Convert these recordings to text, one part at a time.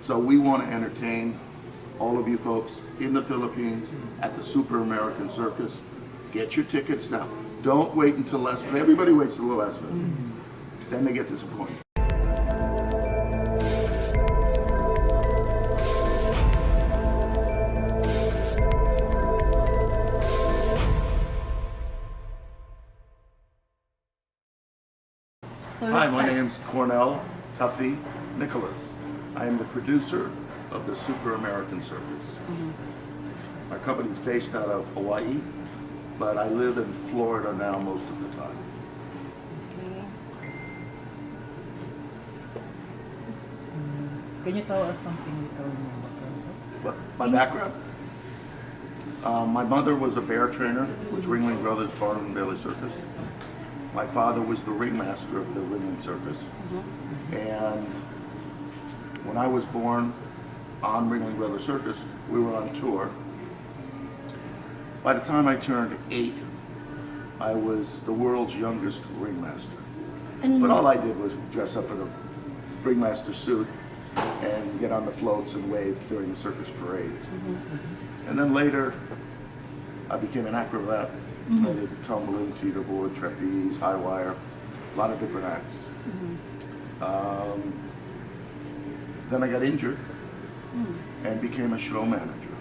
So we want to entertain all of you folks in the Philippines at the Super American Circus. Get your tickets now. Don't wait until last minute. Everybody waits till the last minute. Then they get disappointed. Hi, my name's Cornell Tuffy Nicholas. I am the producer of the Super American Circus. My company's based out of Hawaii, but I live in Florida now most of the time. Can you tell us something What, my background? My mother was a bear trainer with Ringling Brothers Barnum and Bailey Circus. My father was the ringmaster of the Ringling Circus. And when I was born on Ringling Brothers Circus, we were on tour. By the time I turned 8, I was the world's youngest ringmaster. But all I did was dress up in a ringmaster suit and get on the floats and wave during the circus parades. And then later, I became an acrobat. I did tumbling, teeterboard, trapeze, high wire, a lot of different acts. Then I got injured and became a show manager.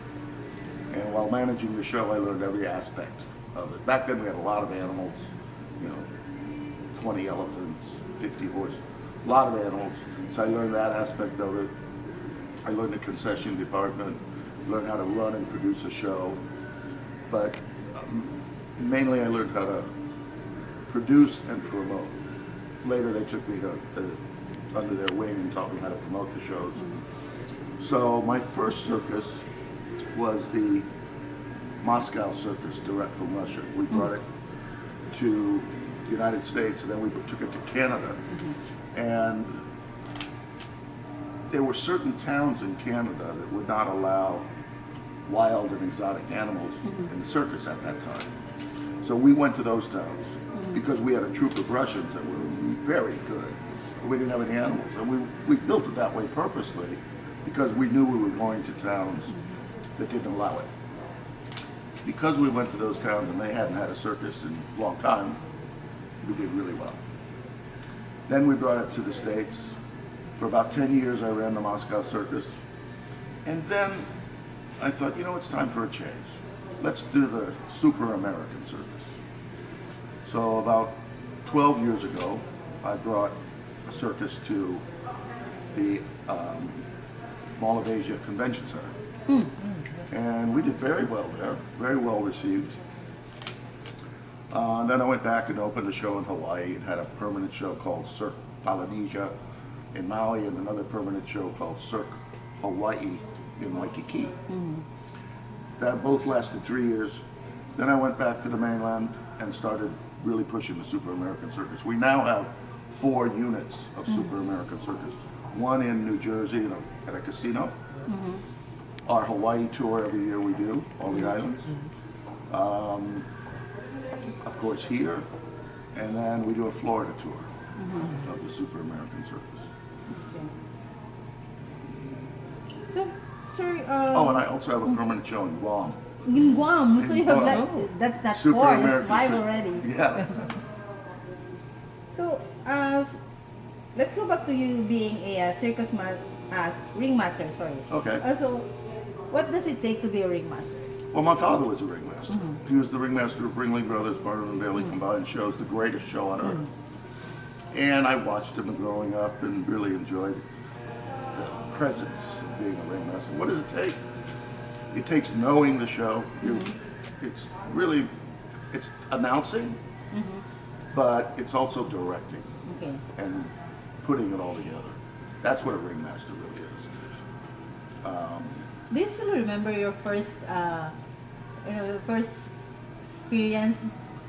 And while managing the show, I learned every aspect of it. Back then we had a lot of animals, 20 elephants, 50 horses, a lot of animals. So I learned that aspect of it. I learned the concession department, learned how to run and produce a show. But mainly I learned how to produce and promote. Later they took me under their wing and taught me how to promote the shows. So my first circus was the Moscow Circus, direct from Russia. We brought it to the United States, and then we took it to Canada. And there were certain towns in Canada that would not allow wild and exotic animals in the circus at that time. So we went to those towns because we had a troupe of Russians that were very good, but we didn't have any animals. And we built it that way purposely because we knew we were going to towns that didn't allow it. Because we went to those towns and they hadn't had a circus in a long time, we did really well. Then we brought it to the States. For about 10 years I ran the Moscow Circus. And then I thought, it's time for a change. Let's do the Super American Circus. So about 12 years ago, I brought a circus to the Mall of Asia Convention Center. And we did very well there, very well received. Then I went back and opened a show in Hawaii and had a permanent show called Cirque Polynesia in Maui and another permanent show called Cirque Hawaii in Waikiki. That both lasted 3 years. Then I went back to the mainland and started really pushing the Super American Circus. We now have 4 units of Super American Circus. One in New Jersey at a casino. Our Hawaii tour every year we do, all the islands. Of course here, and then we do a Florida tour of the Super American Circus. So, sir, oh, and I also have a permanent show in Guam. in Guam, so you have that's not Super 4, American that's 5 Circus. already. Yeah. So, let's go back to you being a ringmaster, sorry. Okay. So, what does it take to be a ringmaster? Well, my father was a ringmaster. He was the ringmaster of Ringling Brothers Barnum and Bailey combined shows, the greatest show on earth. And I watched him growing up and really enjoyed the presence of being a ringmaster. What does it take? It takes knowing the show. It's announcing, but it's also directing and putting it all together. That's what a ringmaster really is. Do you still remember your first experience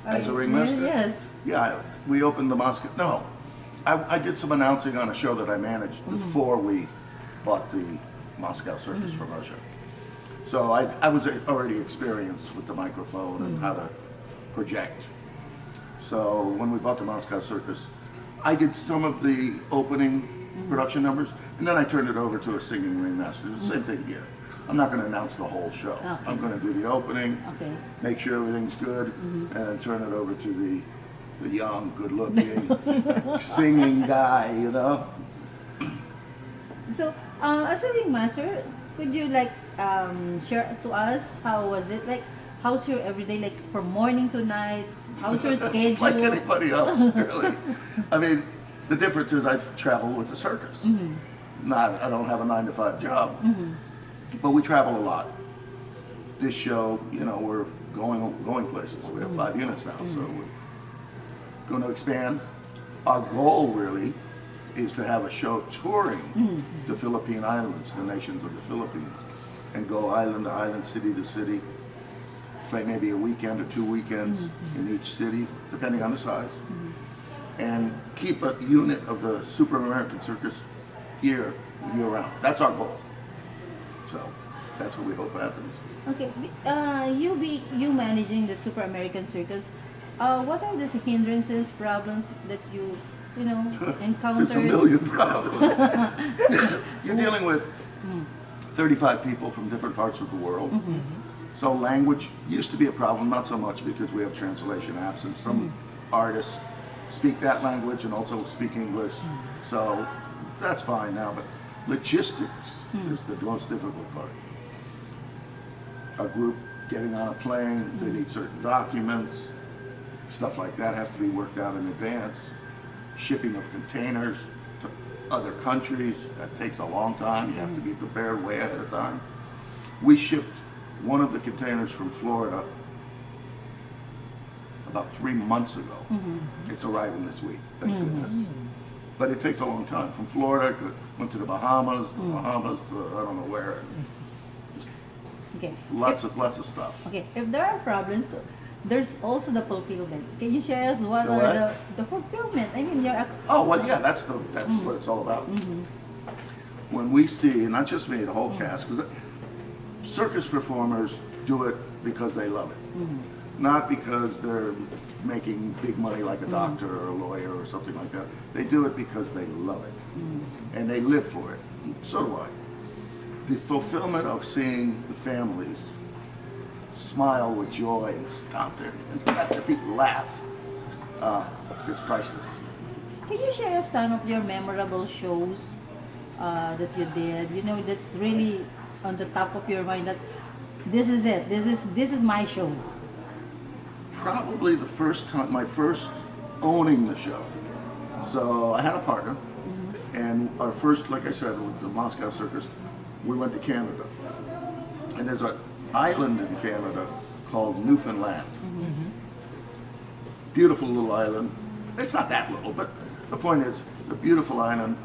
As a ringmaster? Yes. Yeah, we opened the Moscow. No, I did some announcing on a show that I managed before we bought the Moscow Circus from Russia. So I was already experienced with the microphone and how to project. So when we bought the Moscow Circus, I did some of the opening production numbers, And then I turned it over to a singing ringmaster. The same thing here. I'm not going to announce the whole show. Okay. I'm going to do the opening, Okay. make sure everything's good, and then turn it over to the young, good-looking, singing guy, you know. So, as a ringmaster, could you like share to us how was it like? How's your everyday like from morning to night? How's your schedule? Like anybody else, really. I mean, the difference is I travel with the circus. I don't have a 9-to-5 job, but we travel a lot. This show, you know, we're going places. We have 5 units now, so we're going to expand. Our goal really is to have a show touring the Philippine Islands, the nations of the Philippines, and go island to island, city to city, play maybe a weekend or 2 weekends in each city, depending on the size, and keep a unit of the Super American Circus here year-round. That's our goal. So that's what we hope happens. Okay, you managing the Super American Circus. What are the hindrances, problems that you encountered? There's a million problems. You're dealing with 35 people from different parts of the world. So language used to be a problem, not so much because we have translation apps and some artists speak that language and also speak English. So that's fine now, but logistics is the most difficult part. A group getting on a plane, they need certain documents, stuff like that has to be worked out in advance. Shipping of containers to other countries, that takes a long time. You have to be prepared way ahead of time. We shipped one of the containers from Florida about 3 months ago. It's arriving this week, thank goodness. But it takes a long time. From Florida, went to the Bahamas, to I don't know where. Just Okay. lots of stuff. Okay, if there are problems, there's also the fulfillment. Can you share us what The are what? the fulfillment? I mean, your Oh, well, yeah, that's what it's all about. When we see, and not just me, the whole cast, because circus performers do it because they love it. Not because they're making big money like a doctor or a lawyer or something like that. They do it because they love it. And they live for it. So do I. The fulfillment of seeing the families smile with joy and stomp their feet, laugh, it's priceless. Can you share some of your memorable shows that you did? You know, that's really on the top of your mind that this is it. This is my show. Probably the first time, my first owning the show. So I had a partner, and our first, like I said, with the Moscow Circus, we went to Canada. And there's an island in Canada called Newfoundland. Beautiful little island. It's not that little, but the point is, the beautiful island,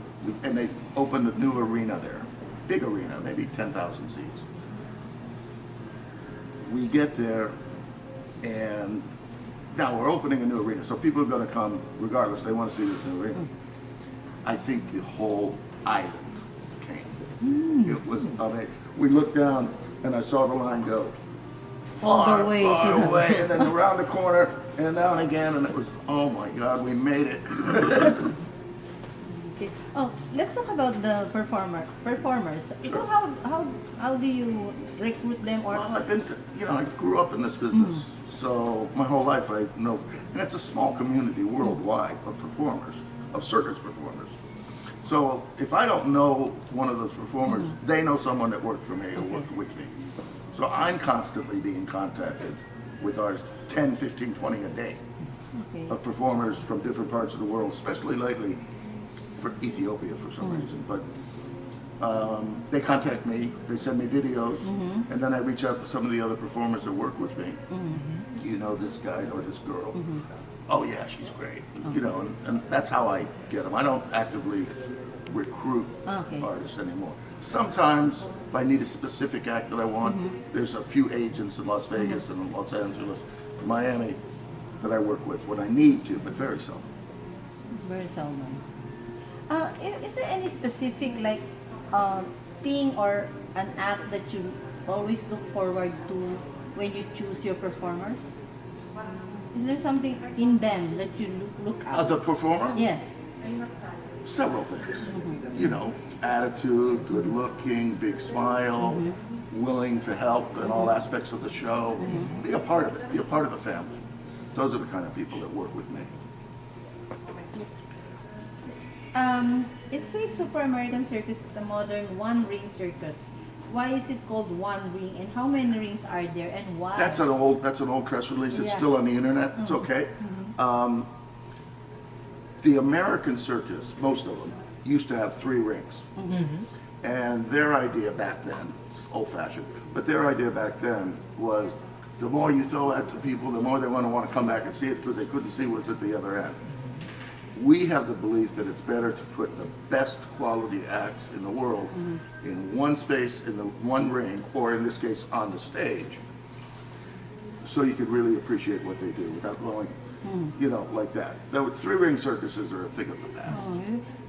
and they opened a new arena there. Big arena, maybe 10,000 seats. We get there, and now we're opening a new arena, so people are going to come regardless. They want to see this new arena. I think the whole island came. It was amazing. We looked down, and I saw the line go far, far away, and then around the corner, and down again, and it was, oh my God, we made it. Okay. Oh, let's talk about the performers. Sure. So how do you recruit them or? Well, I've been, I grew up in this business, so my whole life I know, and it's a small community worldwide of performers, of circus performers. So if I don't know one of those performers, they know someone that worked for me or worked with me. So I'm constantly being contacted with our 10, 15, 20 a day of performers from different parts of the world, especially lately for Ethiopia for some reason. But they contact me, they send me videos, and then I reach out to some of the other performers that work with me. You know this guy or this girl. Oh yeah, she's great. And that's how I get them. I don't actively recruit artists anymore. Sometimes if I need a specific act that I want, there's a few agents in Las Vegas and in Los Angeles, Miami that I work with when I need to, but very seldom. Very seldom. Is there any specific thing or an act that you always look forward to when you choose your performers? Is there something in them that you look out? The performer? Yes. several things. You know, attitude, good looking, big smile, willing to help in all aspects of the show. Be a part of it, be a part of the family. Those are the kind of people that work with me. It says Super American Circus is a modern one-ring circus. Why is it called one ring, and how many rings are there, and why? That's an old press release. It's Yeah. still on the internet. It's okay. The American Circus, most of them, used to have 3 rings. And their idea back then, it's old-fashioned, but their idea back then was the more you throw that to people, the more they want to come back and see it because they couldn't see what's at the other end. We have the belief that it's better to put the best quality acts in the world in one space, in the one ring, or in this case, on the stage, so you could really appreciate what they do without going, you know, like that. Though 3-ring circuses are a thing of the past. Oh,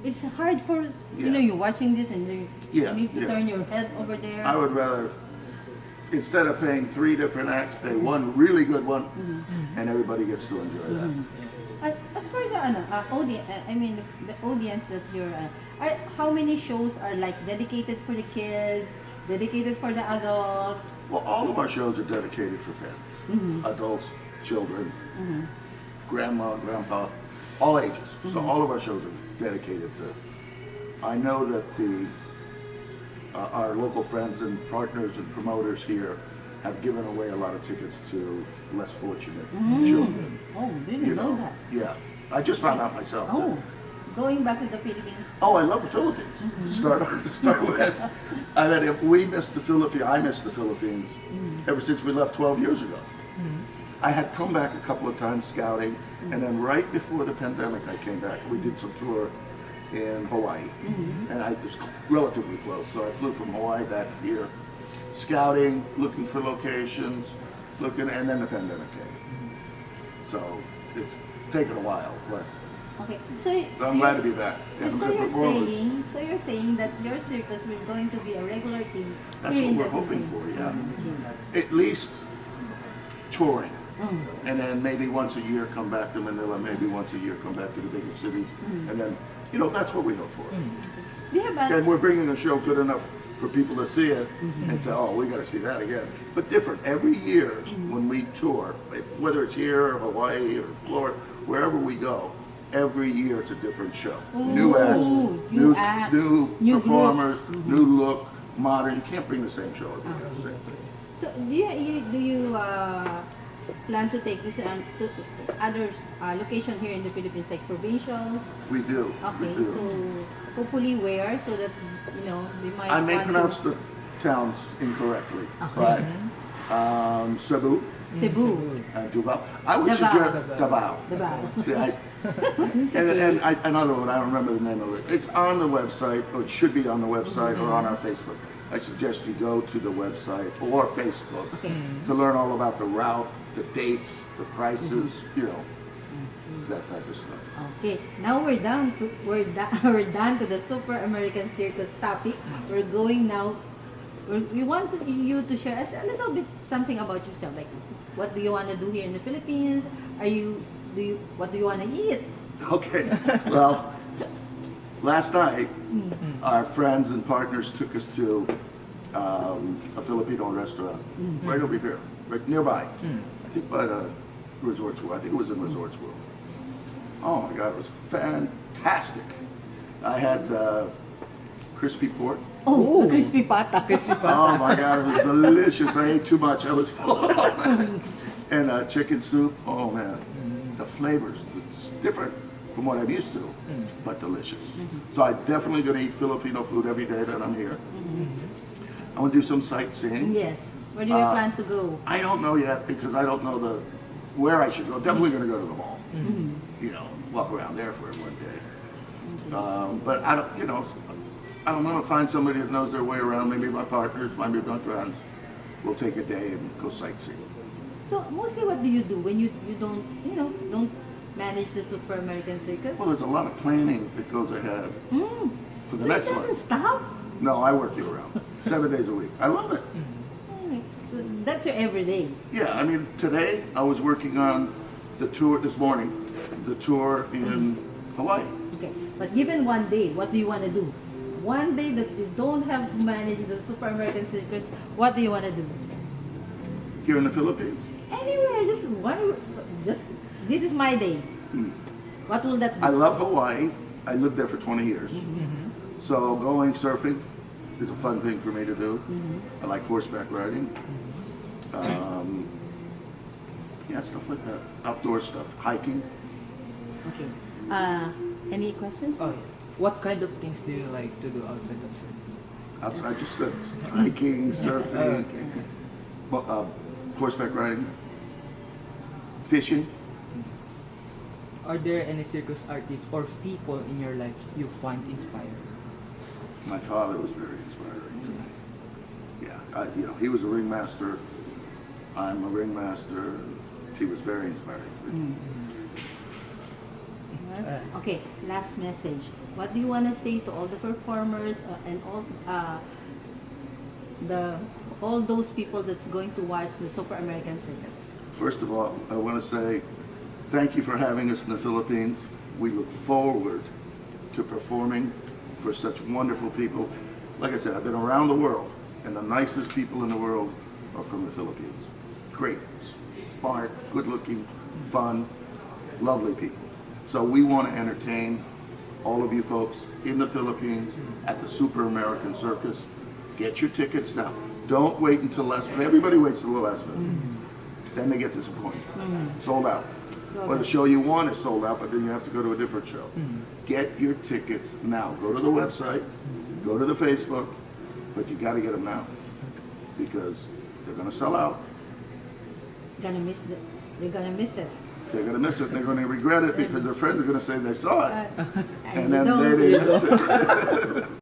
it's hard for, you Yeah. know, you're watching this and you need to Yeah. turn your head over there. I would rather, instead of paying 3 different acts, pay one really good one, and everybody gets to enjoy that. As for the audience, I mean the audience that you're, how many shows are like dedicated for the kids, dedicated for the adults? Well, all of our shows are dedicated for families, adults, children, grandma, grandpa, all ages. So all of our shows are dedicated to. I know that our local friends and partners and promoters here have given away a lot of tickets to less fortunate children. Oh, didn't know that. Yeah, I just found out myself. that- Oh, going back to the Philippines. Oh, I love the Philippines. To start with, I mean, if we missed the Philippines, I missed the Philippines ever since we left 12 years ago. I had come back a couple of times scouting, and then right before the pandemic, I came back. We did some tour in Hawaii, and I was relatively close, so I flew from Hawaii back here, scouting, looking for locations, and then the pandemic came. So it's taken a while, bless. Okay, So I'm glad to be back. And So the you're performers- saying, that your circus will going to be a regular thing. That's here what in we're the hoping Philippines. for, yeah. At least touring. And then maybe once a year come back to Manila, maybe once a year come back to the bigger cities. And then, you know, that's what we hope for. Do you have a, And we're bringing a show good enough for people to see it and say, oh, we got to see that again. But different. Every year when we tour, whether it's here or Hawaii or Florida, wherever we go, every year it's a different show. New acts, new acts, new new performers, groups. new look, modern. You can't bring the same show every year. Same thing. so do you plan to take this to other location here in the Philippines, like provincials? We do. Okay, We do. so hopefully where, so that, you know, we might I may want to- pronounce the towns incorrectly, Okay. but Cebu Cebu, and Davao. I would Davao. suggest Davao. Davao. See, another one, I don't remember the name of it. It's on the website, or it should be on the website, or on our Facebook. I suggest you go to the website or Facebook to learn all about the route, the dates, the prices, you know, that type of stuff. Okay, now we're done to the Super American Circus topic. We're going now. We want you to share us a little bit something about yourself. Like, what do you want to do here in the Philippines? What do you want to eat? Okay, well, last night, our friends and partners took us to a Filipino restaurant right over here, right nearby. I think by the Resorts World. I think it was in Resorts World. Oh my God, it was fantastic. I had crispy pork. Oh, the crispy pata. Oh my God, it was delicious. I ate too much. I was full. And chicken soup. Oh man, the flavors, it's different from what I'm used to, but delicious. So I'm definitely going to eat Filipino food every day that I'm here. I want to do some sightseeing. Yes. Where do you plan to go? I don't know yet because I don't know where I should go. Definitely going to go to the mall. You know, walk around there for one day. But I don't, you know, I'm going to find somebody that knows their way around. Maybe my partners, maybe my friends. We'll take a day and go sightseeing. So mostly, what do you do when you don't manage the Super American Circus? Well, there's a lot of planning that goes ahead for the So next it doesn't one. stop. No, I work year round, 7 days a week. I love it. So that's your everyday. Yeah, I mean, today I was working on the tour this morning, the tour in Hawaii. Okay, but given one day, what do you want to do? One day that you don't have to manage the Super American Circus, what do you want to do? Here in the Philippines. Anywhere, just one, just, this is my day. Hmm. What will that be? I love Hawaii. I lived there for 20 years. So going surfing is a fun thing for me to do. I like horseback riding. Yeah, stuff like that. Outdoor stuff. Hiking. Okay. Any questions? Oh, yeah. What kind of things do you like to do outside of surfing? Outside, just hiking, surfing, Okay. Horseback riding, fishing. Are there any circus artists or people in your life you find inspiring? My father was very inspiring. Yeah, you know, he was a ringmaster. I'm a ringmaster. He was very inspiring. Okay, last message. What do you want to say to all the performers and all those people that's going to watch the Super American Circus? First of all, I want to say thank you for having us in the Philippines. We look forward to performing for such wonderful people. Like I said, I've been around the world, and the nicest people in the world are from the Philippines. Great, smart, good-looking, fun, lovely people. So we want to entertain all of you folks in the Philippines at the Super American Circus. Get your tickets now. Don't wait until last minute. Everybody waits till the last minute. Then they get disappointed. Sold out. Or the show you want is sold out, but then you have to go to a different show. Get your tickets now. Go to the website, go to the Facebook, but you got to get them now because they're going to sell out. They're gonna miss it. They're going to miss it, and they're going to regret it because their friends are going to say they saw it, and you then don't. they missed it.